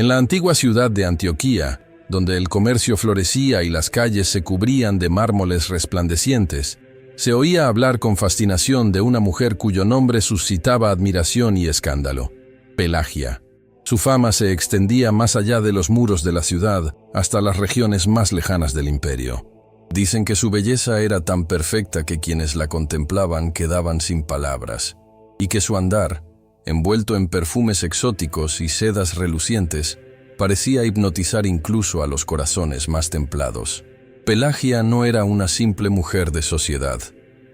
En la antigua ciudad de Antioquía, donde el comercio florecía y las calles se cubrían de mármoles resplandecientes, se oía hablar con fascinación de una mujer cuyo nombre suscitaba admiración y escándalo: Pelagia. Su fama se extendía más allá de los muros de la ciudad hasta las regiones más lejanas del imperio. Dicen que su belleza era tan perfecta que quienes la contemplaban quedaban sin palabras, y que su andar, envuelto en perfumes exóticos y sedas relucientes, parecía hipnotizar incluso a los corazones más templados. Pelagia no era una simple mujer de sociedad,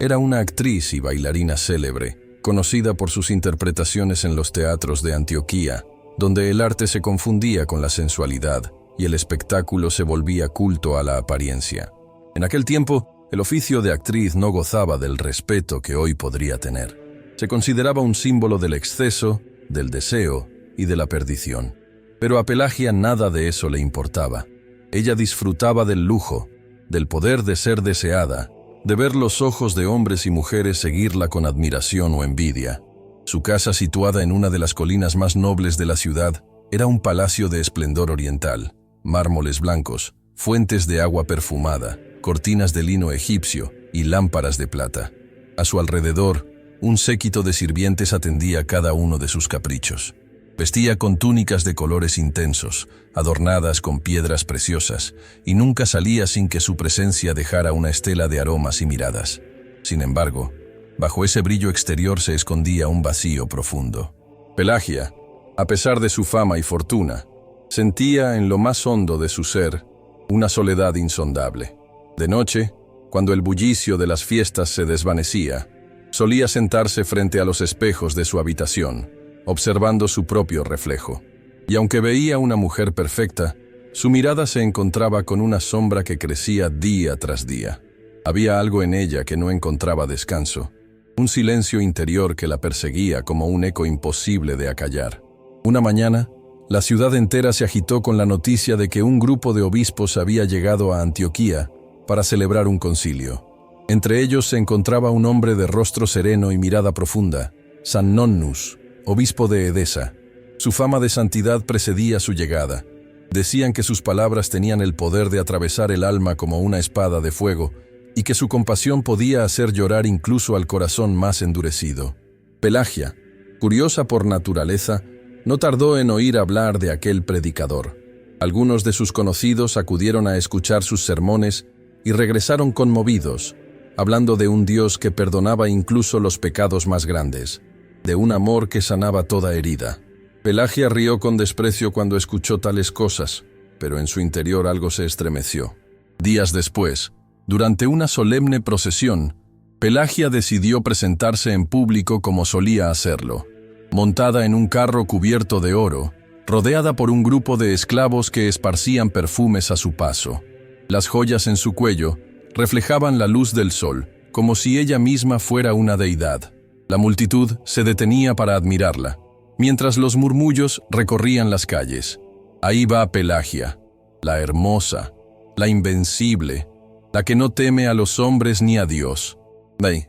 era una actriz y bailarina célebre, conocida por sus interpretaciones en los teatros de Antioquía, donde el arte se confundía con la sensualidad y el espectáculo se volvía culto a la apariencia. En aquel tiempo, el oficio de actriz no gozaba del respeto que hoy podría tener. Se consideraba un símbolo del exceso, del deseo y de la perdición. Pero a Pelagia nada de eso le importaba. Ella disfrutaba del lujo, del poder de ser deseada, de ver los ojos de hombres y mujeres seguirla con admiración o envidia. Su casa, situada en una de las colinas más nobles de la ciudad, era un palacio de esplendor oriental: mármoles blancos, fuentes de agua perfumada, cortinas de lino egipcio y lámparas de plata. A su alrededor, un séquito de sirvientes atendía cada uno de sus caprichos. Vestía con túnicas de colores intensos, adornadas con piedras preciosas, y nunca salía sin que su presencia dejara una estela de aromas y miradas. Sin embargo, bajo ese brillo exterior se escondía un vacío profundo. Pelagia, a pesar de su fama y fortuna, sentía en lo más hondo de su ser una soledad insondable. De noche, cuando el bullicio de las fiestas se desvanecía, solía sentarse frente a los espejos de su habitación, observando su propio reflejo. Y aunque veía una mujer perfecta, su mirada se encontraba con una sombra que crecía día tras día. Había algo en ella que no encontraba descanso, un silencio interior que la perseguía como un eco imposible de acallar. Una mañana, la ciudad entera se agitó con la noticia de que un grupo de obispos había llegado a Antioquía para celebrar un concilio. Entre ellos se encontraba un hombre de rostro sereno y mirada profunda, San Nonnus, obispo de Edesa. Su fama de santidad precedía su llegada. Decían que sus palabras tenían el poder de atravesar el alma como una espada de fuego, y que su compasión podía hacer llorar incluso al corazón más endurecido. Pelagia, curiosa por naturaleza, no tardó en oír hablar de aquel predicador. Algunos de sus conocidos acudieron a escuchar sus sermones y regresaron conmovidos, hablando de un Dios que perdonaba incluso los pecados más grandes, de un amor que sanaba toda herida. Pelagia rió con desprecio cuando escuchó tales cosas, pero en su interior algo se estremeció. Días después, durante una solemne procesión, Pelagia decidió presentarse en público como solía hacerlo, montada en un carro cubierto de oro, rodeada por un grupo de esclavos que esparcían perfumes a su paso. Las joyas en su cuello reflejaban la luz del sol, como si ella misma fuera una deidad. La multitud se detenía para admirarla, mientras los murmullos recorrían las calles. Ahí va Pelagia, la hermosa, la invencible, la que no teme a los hombres ni a Dios.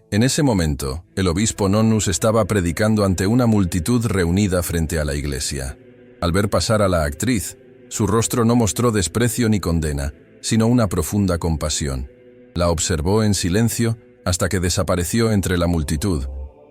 En ese momento, el obispo Nonnus estaba predicando ante una multitud reunida frente a la iglesia. Al ver pasar a la actriz, su rostro no mostró desprecio ni condena, sino una profunda compasión. La observó en silencio hasta que desapareció entre la multitud,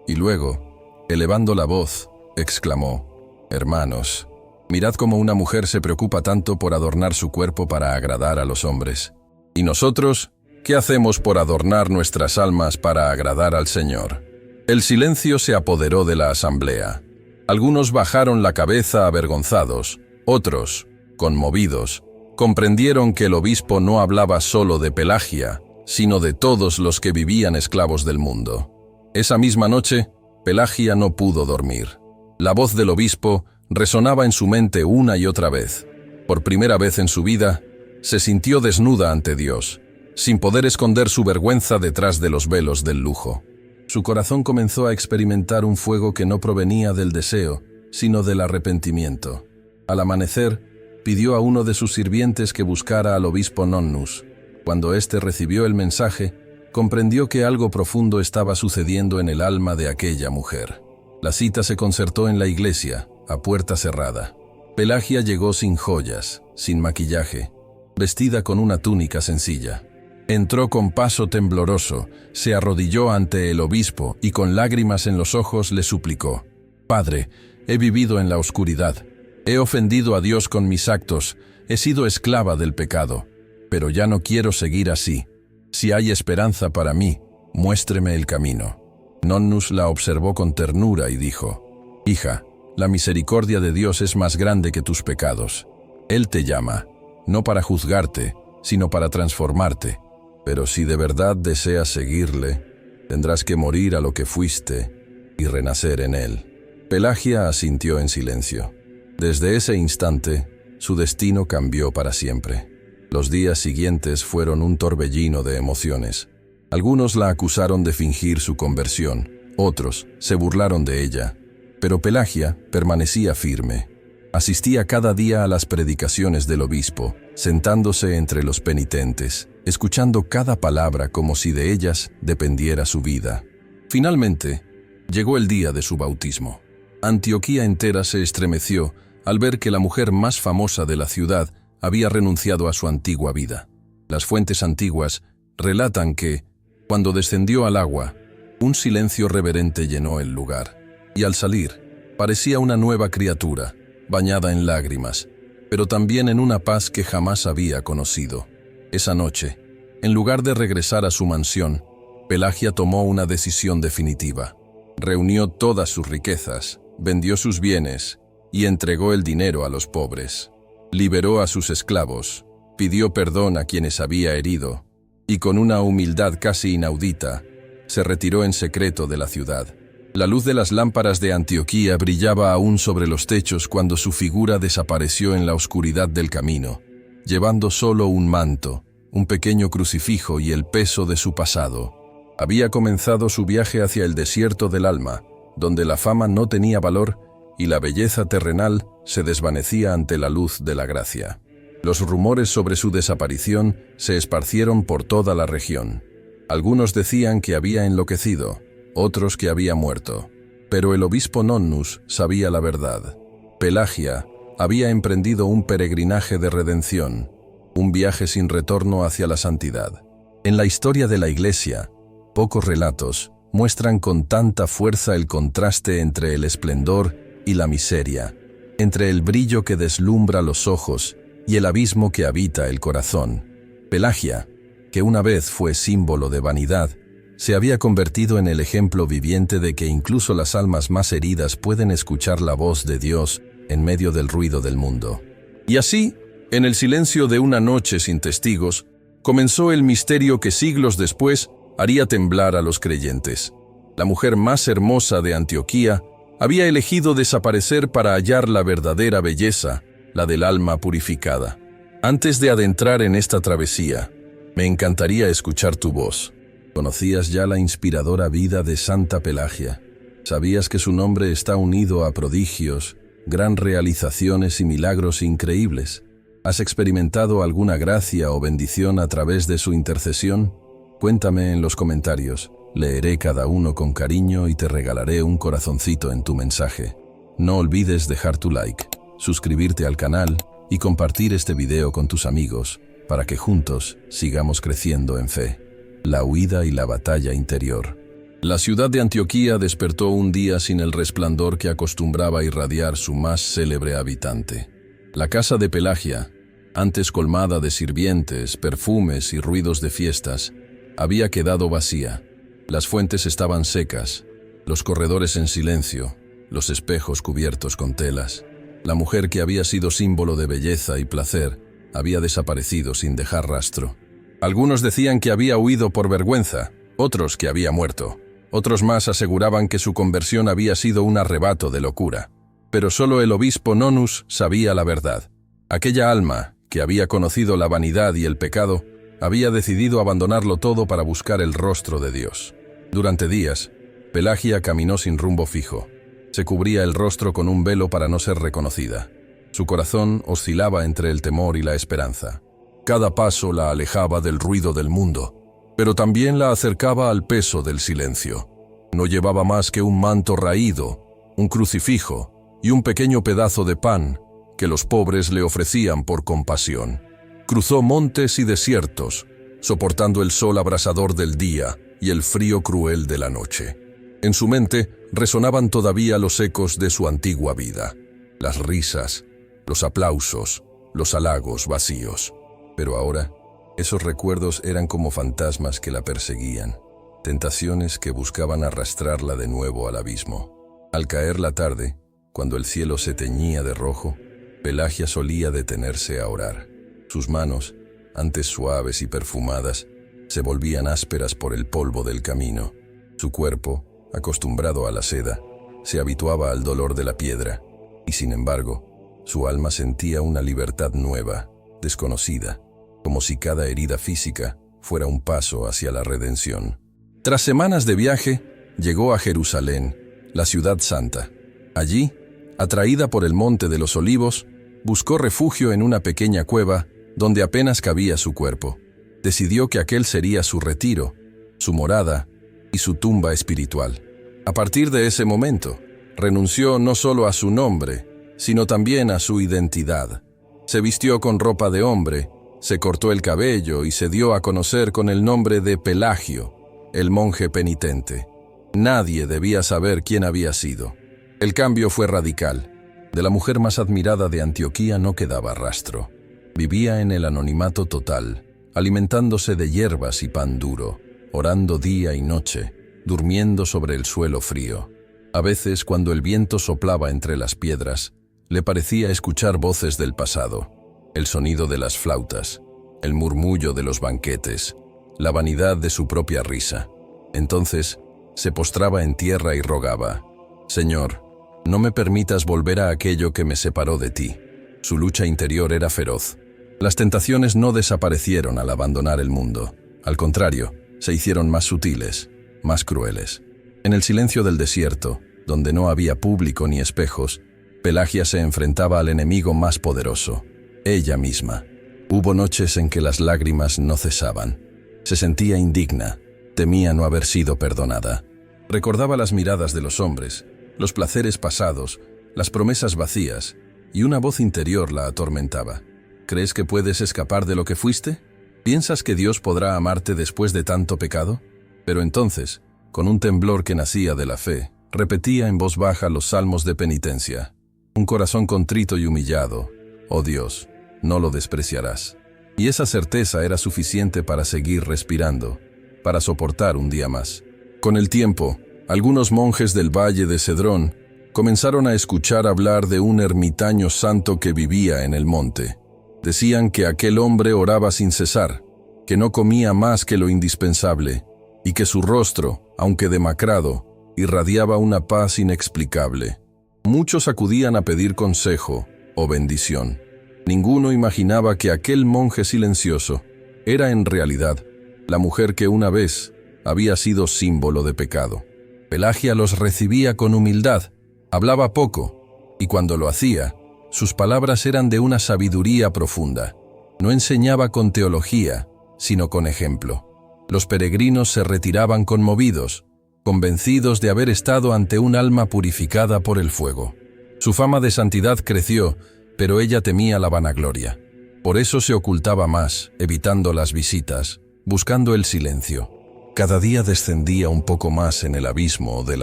y luego, elevando la voz, exclamó: «Hermanos, mirad cómo una mujer se preocupa tanto por adornar su cuerpo para agradar a los hombres. ¿Y nosotros, qué hacemos por adornar nuestras almas para agradar al Señor?» El silencio se apoderó de la asamblea. Algunos bajaron la cabeza avergonzados, otros, conmovidos, comprendieron que el obispo no hablaba solo de Pelagia, sino de todos los que vivían esclavos del mundo. Esa misma noche, Pelagia no pudo dormir. La voz del obispo resonaba en su mente una y otra vez. Por primera vez en su vida, se sintió desnuda ante Dios, sin poder esconder su vergüenza detrás de los velos del lujo. Su corazón comenzó a experimentar un fuego que no provenía del deseo, sino del arrepentimiento. Al amanecer, pidió a uno de sus sirvientes que buscara al obispo Nonnus. Cuando éste recibió el mensaje, comprendió que algo profundo estaba sucediendo en el alma de aquella mujer. La cita se concertó en la iglesia, a puerta cerrada. Pelagia llegó sin joyas, sin maquillaje, vestida con una túnica sencilla. Entró con paso tembloroso, se arrodilló ante el obispo y con lágrimas en los ojos le suplicó: «Padre, he vivido en la oscuridad, he ofendido a Dios con mis actos, he sido esclava del pecado, pero ya no quiero seguir así. Si hay esperanza para mí, muéstreme el camino». Nonnus la observó con ternura y dijo: «Hija, la misericordia de Dios es más grande que tus pecados. Él te llama, no para juzgarte, sino para transformarte. Pero si de verdad deseas seguirle, tendrás que morir a lo que fuiste y renacer en él». Pelagia asintió en silencio. Desde ese instante, su destino cambió para siempre. Los días siguientes fueron un torbellino de emociones. Algunos la acusaron de fingir su conversión, otros se burlaron de ella. Pero Pelagia permanecía firme. Asistía cada día a las predicaciones del obispo, sentándose entre los penitentes, escuchando cada palabra como si de ellas dependiera su vida. Finalmente, llegó el día de su bautismo. Antioquía entera se estremeció al ver que la mujer más famosa de la ciudad había renunciado a su antigua vida. Las fuentes antiguas relatan que, cuando descendió al agua, un silencio reverente llenó el lugar, y al salir, parecía una nueva criatura, bañada en lágrimas, pero también en una paz que jamás había conocido. Esa noche, en lugar de regresar a su mansión, Pelagia tomó una decisión definitiva. Reunió todas sus riquezas, vendió sus bienes y entregó el dinero a los pobres. Liberó a sus esclavos, pidió perdón a quienes había herido, y con una humildad casi inaudita, se retiró en secreto de la ciudad. La luz de las lámparas de Antioquía brillaba aún sobre los techos cuando su figura desapareció en la oscuridad del camino, llevando solo un manto, un pequeño crucifijo y el peso de su pasado. Había comenzado su viaje hacia el desierto del alma, donde la fama no tenía valor y la belleza terrenal se desvanecía ante la luz de la gracia. Los rumores sobre su desaparición se esparcieron por toda la región. Algunos decían que había enloquecido, otros que había muerto. Pero el obispo Nonnus sabía la verdad. Pelagia había emprendido un peregrinaje de redención, un viaje sin retorno hacia la santidad. En la historia de la Iglesia, pocos relatos muestran con tanta fuerza el contraste entre el esplendor y la miseria, entre el brillo que deslumbra los ojos y el abismo que habita el corazón. Pelagia, que una vez fue símbolo de vanidad, se había convertido en el ejemplo viviente de que incluso las almas más heridas pueden escuchar la voz de Dios en medio del ruido del mundo. Y así, en el silencio de una noche sin testigos, comenzó el misterio que siglos después haría temblar a los creyentes. La mujer más hermosa de Antioquía había elegido desaparecer para hallar la verdadera belleza, la del alma purificada. Antes de adentrar en esta travesía, me encantaría escuchar tu voz. ¿Conocías ya la inspiradora vida de Santa Pelagia? ¿Sabías que su nombre está unido a prodigios, gran realizaciones y milagros increíbles? ¿Has experimentado alguna gracia o bendición a través de su intercesión? Cuéntame en los comentarios. Leeré cada uno con cariño y te regalaré un corazoncito en tu mensaje. No olvides dejar tu like, suscribirte al canal y compartir este video con tus amigos para que juntos sigamos creciendo en fe. La huida y la batalla interior. La ciudad de Antioquía despertó un día sin el resplandor que acostumbraba irradiar su más célebre habitante. La casa de Pelagia, antes colmada de sirvientes, perfumes y ruidos de fiestas, había quedado vacía. Las fuentes estaban secas, los corredores en silencio, los espejos cubiertos con telas. La mujer que había sido símbolo de belleza y placer había desaparecido sin dejar rastro. Algunos decían que había huido por vergüenza, otros que había muerto. Otros más aseguraban que su conversión había sido un arrebato de locura. Pero solo el obispo Nonnus sabía la verdad. Aquella alma, que había conocido la vanidad y el pecado, había decidido abandonarlo todo para buscar el rostro de Dios. Durante días, Pelagia caminó sin rumbo fijo. Se cubría el rostro con un velo para no ser reconocida. Su corazón oscilaba entre el temor y la esperanza. Cada paso la alejaba del ruido del mundo, pero también la acercaba al peso del silencio. No llevaba más que un manto raído, un crucifijo y un pequeño pedazo de pan, que los pobres le ofrecían por compasión. Cruzó montes y desiertos, soportando el sol abrasador del día y el frío cruel de la noche. En su mente resonaban todavía los ecos de su antigua vida, las risas, los aplausos, los halagos vacíos. Pero ahora, esos recuerdos eran como fantasmas que la perseguían, tentaciones que buscaban arrastrarla de nuevo al abismo. Al caer la tarde, cuando el cielo se teñía de rojo, Pelagia solía detenerse a orar. Sus manos, antes suaves y perfumadas, se volvían ásperas por el polvo del camino. Su cuerpo, acostumbrado a la seda, se habituaba al dolor de la piedra, y sin embargo, su alma sentía una libertad nueva, desconocida, como si cada herida física fuera un paso hacia la redención. Tras semanas de viaje, llegó a Jerusalén, la ciudad santa. Allí, atraída por el Monte de los Olivos, buscó refugio en una pequeña cueva donde apenas cabía su cuerpo. Decidió que aquel sería su retiro, su morada y su tumba espiritual. A partir de ese momento, renunció no solo a su nombre, sino también a su identidad. Se vistió con ropa de hombre, se cortó el cabello y se dio a conocer con el nombre de Pelagio, el monje penitente. Nadie debía saber quién había sido. El cambio fue radical. De la mujer más admirada de Antioquía no quedaba rastro. Vivía en el anonimato total, alimentándose de hierbas y pan duro, orando día y noche, durmiendo sobre el suelo frío. A veces, cuando el viento soplaba entre las piedras, le parecía escuchar voces del pasado, el sonido de las flautas, el murmullo de los banquetes, la vanidad de su propia risa. Entonces, se postraba en tierra y rogaba: «Señor, no me permitas volver a aquello que me separó de ti». Su lucha interior era feroz. Las tentaciones no desaparecieron al abandonar el mundo. Al contrario, se hicieron más sutiles, más crueles. En el silencio del desierto, donde no había público ni espejos, Pelagia se enfrentaba al enemigo más poderoso, ella misma. Hubo noches en que las lágrimas no cesaban. Se sentía indigna, temía no haber sido perdonada. Recordaba las miradas de los hombres, los placeres pasados, las promesas vacías, y una voz interior la atormentaba. ¿Crees que puedes escapar de lo que fuiste? ¿Piensas que Dios podrá amarte después de tanto pecado? Pero entonces, con un temblor que nacía de la fe, repetía en voz baja los salmos de penitencia. Un corazón contrito y humillado, oh Dios, no lo despreciarás. Y esa certeza era suficiente para seguir respirando, para soportar un día más. Con el tiempo, algunos monjes del valle de Cedrón comenzaron a escuchar hablar de un ermitaño santo que vivía en el monte. Decían que aquel hombre oraba sin cesar, que no comía más que lo indispensable, y que su rostro, aunque demacrado, irradiaba una paz inexplicable. Muchos acudían a pedir consejo o bendición. Ninguno imaginaba que aquel monje silencioso era en realidad la mujer que una vez había sido símbolo de pecado. Pelagia los recibía con humildad, hablaba poco, y cuando lo hacía, sus palabras eran de una sabiduría profunda. No enseñaba con teología, sino con ejemplo. Los peregrinos se retiraban conmovidos, convencidos de haber estado ante un alma purificada por el fuego. Su fama de santidad creció, pero ella temía la vanagloria. Por eso se ocultaba más, evitando las visitas, buscando el silencio. Cada día descendía un poco más en el abismo del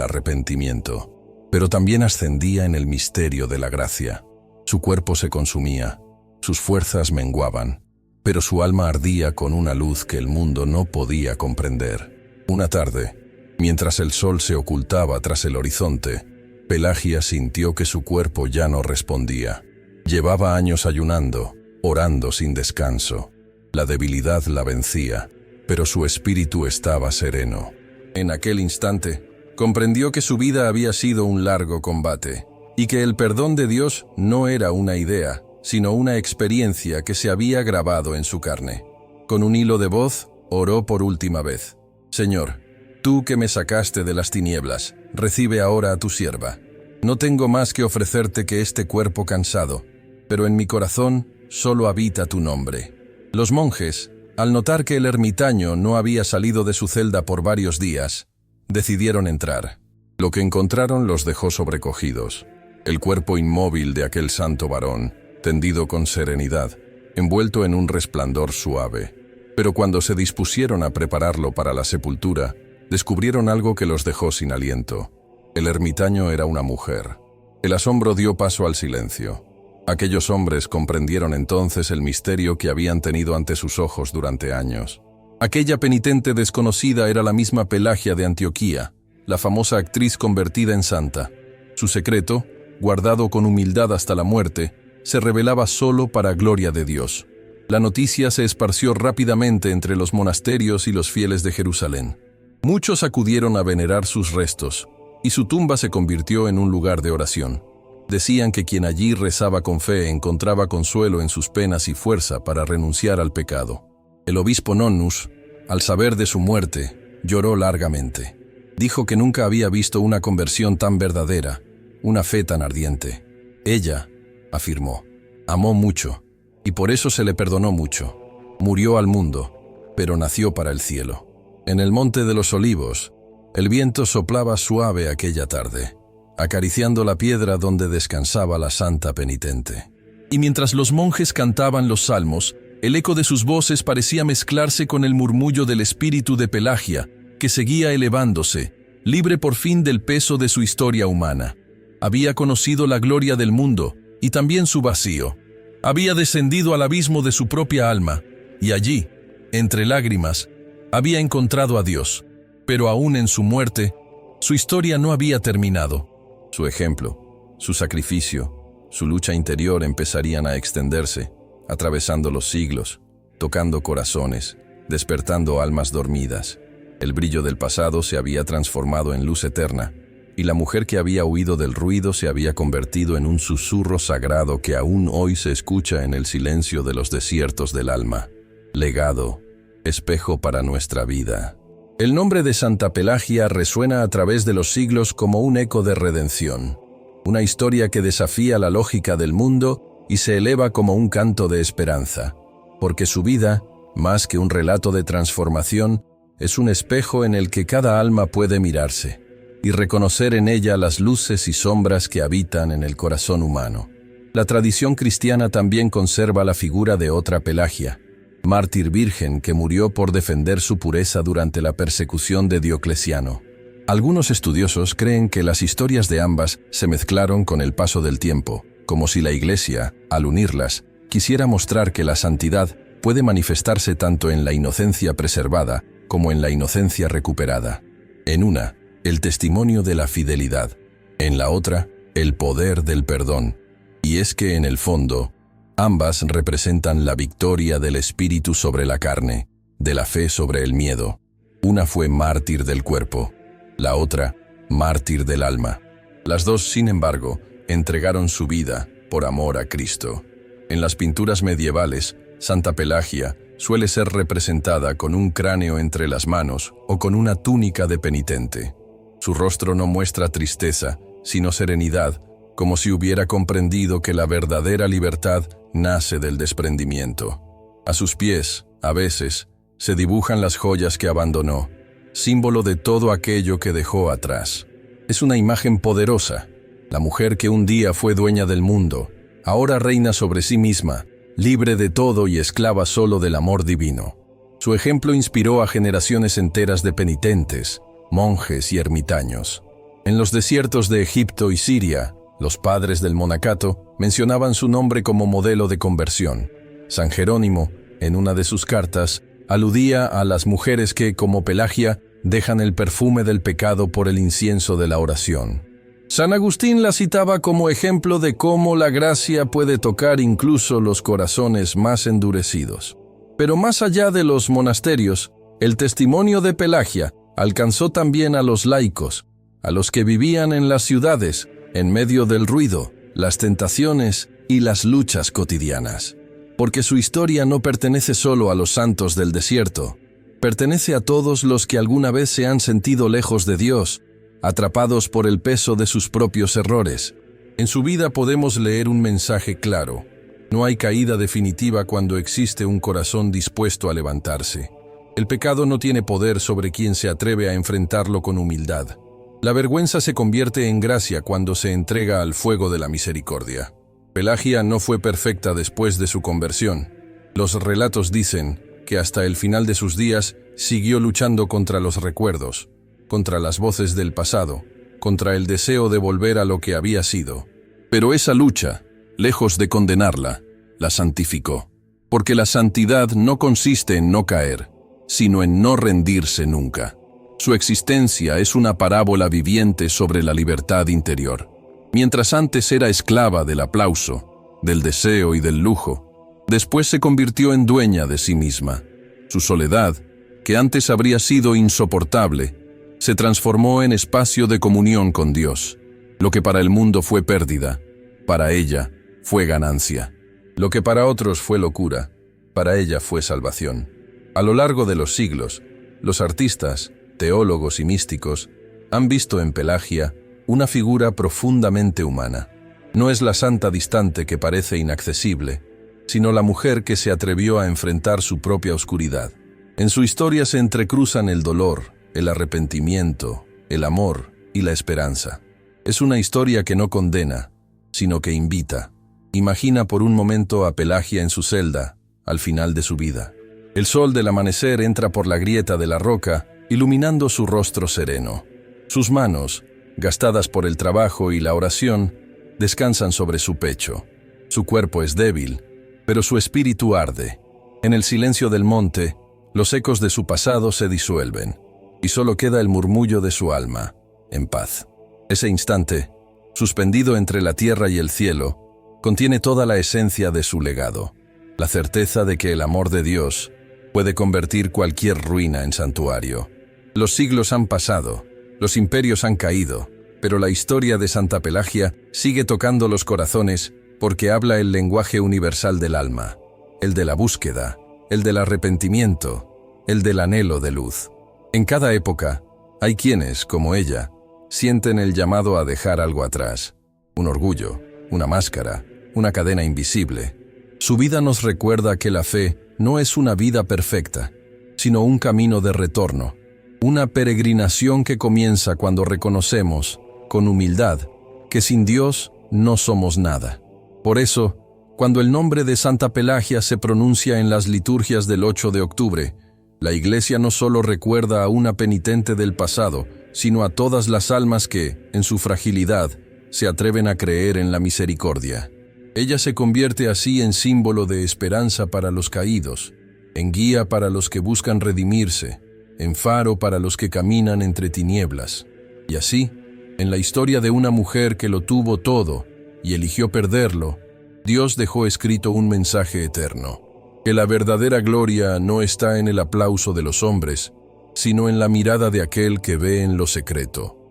arrepentimiento, pero también ascendía en el misterio de la gracia. Su cuerpo se consumía, sus fuerzas menguaban, pero su alma ardía con una luz que el mundo no podía comprender. Una tarde, mientras el sol se ocultaba tras el horizonte, Pelagia sintió que su cuerpo ya no respondía. Llevaba años ayunando, orando sin descanso. La debilidad la vencía, pero su espíritu estaba sereno. En aquel instante, comprendió que su vida había sido un largo combate, y que el perdón de Dios no era una idea, sino una experiencia que se había grabado en su carne. Con un hilo de voz, oró por última vez: «Señor, tú que me sacaste de las tinieblas, recibe ahora a tu sierva. No tengo más que ofrecerte que este cuerpo cansado, pero en mi corazón solo habita tu nombre». Los monjes, al notar que el ermitaño no había salido de su celda por varios días, decidieron entrar. Lo que encontraron los dejó sobrecogidos. El cuerpo inmóvil de aquel santo varón, tendido con serenidad, envuelto en un resplandor suave. Pero cuando se dispusieron a prepararlo para la sepultura, descubrieron algo que los dejó sin aliento. El ermitaño era una mujer. El asombro dio paso al silencio. Aquellos hombres comprendieron entonces el misterio que habían tenido ante sus ojos durante años. Aquella penitente desconocida era la misma Pelagia de Antioquía, la famosa actriz convertida en santa. Su secreto, guardado con humildad hasta la muerte, se revelaba solo para gloria de Dios. La noticia se esparció rápidamente entre los monasterios y los fieles de Jerusalén. Muchos acudieron a venerar sus restos, y su tumba se convirtió en un lugar de oración. Decían que quien allí rezaba con fe encontraba consuelo en sus penas y fuerza para renunciar al pecado. El obispo Nonnus, al saber de su muerte, lloró largamente. Dijo que nunca había visto una conversión tan verdadera, una fe tan ardiente. Ella, afirmó, amó mucho, y por eso se le perdonó mucho. Murió al mundo, pero nació para el cielo. En el Monte de los Olivos, el viento soplaba suave aquella tarde, acariciando la piedra donde descansaba la santa penitente. Y mientras los monjes cantaban los salmos, el eco de sus voces parecía mezclarse con el murmullo del espíritu de Pelagia, que seguía elevándose, libre por fin del peso de su historia humana. Había conocido la gloria del mundo, y también su vacío. Había descendido al abismo de su propia alma, y allí, entre lágrimas, había encontrado a Dios. Pero aún en su muerte, su historia no había terminado. Su ejemplo, su sacrificio, su lucha interior empezarían a extenderse, atravesando los siglos, tocando corazones, despertando almas dormidas. El brillo del pasado se había transformado en luz eterna, y la mujer que había huido del ruido se había convertido en un susurro sagrado que aún hoy se escucha en el silencio de los desiertos del alma. Legado, espejo para nuestra vida. El nombre de Santa Pelagia resuena a través de los siglos como un eco de redención, una historia que desafía la lógica del mundo y se eleva como un canto de esperanza, porque su vida, más que un relato de transformación, es un espejo en el que cada alma puede mirarse y reconocer en ella las luces y sombras que habitan en el corazón humano. La tradición cristiana también conserva la figura de otra Pelagia, mártir virgen que murió por defender su pureza durante la persecución de Diocleciano. Algunos estudiosos creen que las historias de ambas se mezclaron con el paso del tiempo, como si la Iglesia, al unirlas, quisiera mostrar que la santidad puede manifestarse tanto en la inocencia preservada como en la inocencia recuperada. En una, el testimonio de la fidelidad; en la otra, el poder del perdón. Y es que, en el fondo, ambas representan la victoria del espíritu sobre la carne, de la fe sobre el miedo. Una fue mártir del cuerpo, la otra, mártir del alma. Las dos, sin embargo, entregaron su vida por amor a Cristo. En las pinturas medievales, Santa Pelagia suele ser representada con un cráneo entre las manos o con una túnica de penitente. Su rostro no muestra tristeza, sino serenidad, como si hubiera comprendido que la verdadera libertad nace del desprendimiento. A sus pies, a veces, se dibujan las joyas que abandonó, símbolo de todo aquello que dejó atrás. Es una imagen poderosa. La mujer que un día fue dueña del mundo, ahora reina sobre sí misma, libre de todo y esclava solo del amor divino. Su ejemplo inspiró a generaciones enteras de penitentes, monjes y ermitaños. En los desiertos de Egipto y Siria, los padres del monacato mencionaban su nombre como modelo de conversión. San Jerónimo, en una de sus cartas, aludía a las mujeres que, como Pelagia, dejan el perfume del pecado por el incienso de la oración. San Agustín la citaba como ejemplo de cómo la gracia puede tocar incluso los corazones más endurecidos. Pero más allá de los monasterios, el testimonio de Pelagia alcanzó también a los laicos, a los que vivían en las ciudades, en medio del ruido, las tentaciones y las luchas cotidianas. Porque su historia no pertenece solo a los santos del desierto, pertenece a todos los que alguna vez se han sentido lejos de Dios, atrapados por el peso de sus propios errores. En su vida podemos leer un mensaje claro: no hay caída definitiva cuando existe un corazón dispuesto a levantarse. El pecado no tiene poder sobre quien se atreve a enfrentarlo con humildad. La vergüenza se convierte en gracia cuando se entrega al fuego de la misericordia. Pelagia no fue perfecta después de su conversión. Los relatos dicen que hasta el final de sus días siguió luchando contra los recuerdos, contra las voces del pasado, contra el deseo de volver a lo que había sido. Pero esa lucha, lejos de condenarla, la santificó. Porque la santidad no consiste en no caer, sino en no rendirse nunca. Su existencia es una parábola viviente sobre la libertad interior. Mientras antes era esclava del aplauso, del deseo y del lujo, después se convirtió en dueña de sí misma. Su soledad, que antes habría sido insoportable, se transformó en espacio de comunión con Dios. Lo que para el mundo fue pérdida, para ella fue ganancia. Lo que para otros fue locura, para ella fue salvación. A lo largo de los siglos, los artistas, teólogos y místicos han visto en Pelagia una figura profundamente humana. No es la santa distante que parece inaccesible, sino la mujer que se atrevió a enfrentar su propia oscuridad. En su historia se entrecruzan el dolor, el arrepentimiento, el amor y la esperanza. Es una historia que no condena, sino que invita. Imagina por un momento a Pelagia en su celda, al final de su vida. El sol del amanecer entra por la grieta de la roca, iluminando su rostro sereno. Sus manos, gastadas por el trabajo y la oración, descansan sobre su pecho. Su cuerpo es débil, pero su espíritu arde. En el silencio del monte, los ecos de su pasado se disuelven, y solo queda el murmullo de su alma, en paz. Ese instante, suspendido entre la tierra y el cielo, contiene toda la esencia de su legado, la certeza de que el amor de Dios puede convertir cualquier ruina en santuario. Los siglos han pasado, los imperios han caído, pero la historia de Santa Pelagia sigue tocando los corazones porque habla el lenguaje universal del alma, el de la búsqueda, el del arrepentimiento, el del anhelo de luz. En cada época, hay quienes, como ella, sienten el llamado a dejar algo atrás, un orgullo, una máscara, una cadena invisible. Su vida nos recuerda que la fe no es una vida perfecta, sino un camino de retorno, una peregrinación que comienza cuando reconocemos, con humildad, que sin Dios no somos nada. Por eso, cuando el nombre de Santa Pelagia se pronuncia en las liturgias del 8 de octubre, la Iglesia no solo recuerda a una penitente del pasado, sino a todas las almas que, en su fragilidad, se atreven a creer en la misericordia. Ella se convierte así en símbolo de esperanza para los caídos, en guía para los que buscan redimirse, en faro para los que caminan entre tinieblas. Y así, en la historia de una mujer que lo tuvo todo y eligió perderlo, Dios dejó escrito un mensaje eterno: que la verdadera gloria no está en el aplauso de los hombres, sino en la mirada de aquel que ve en lo secreto.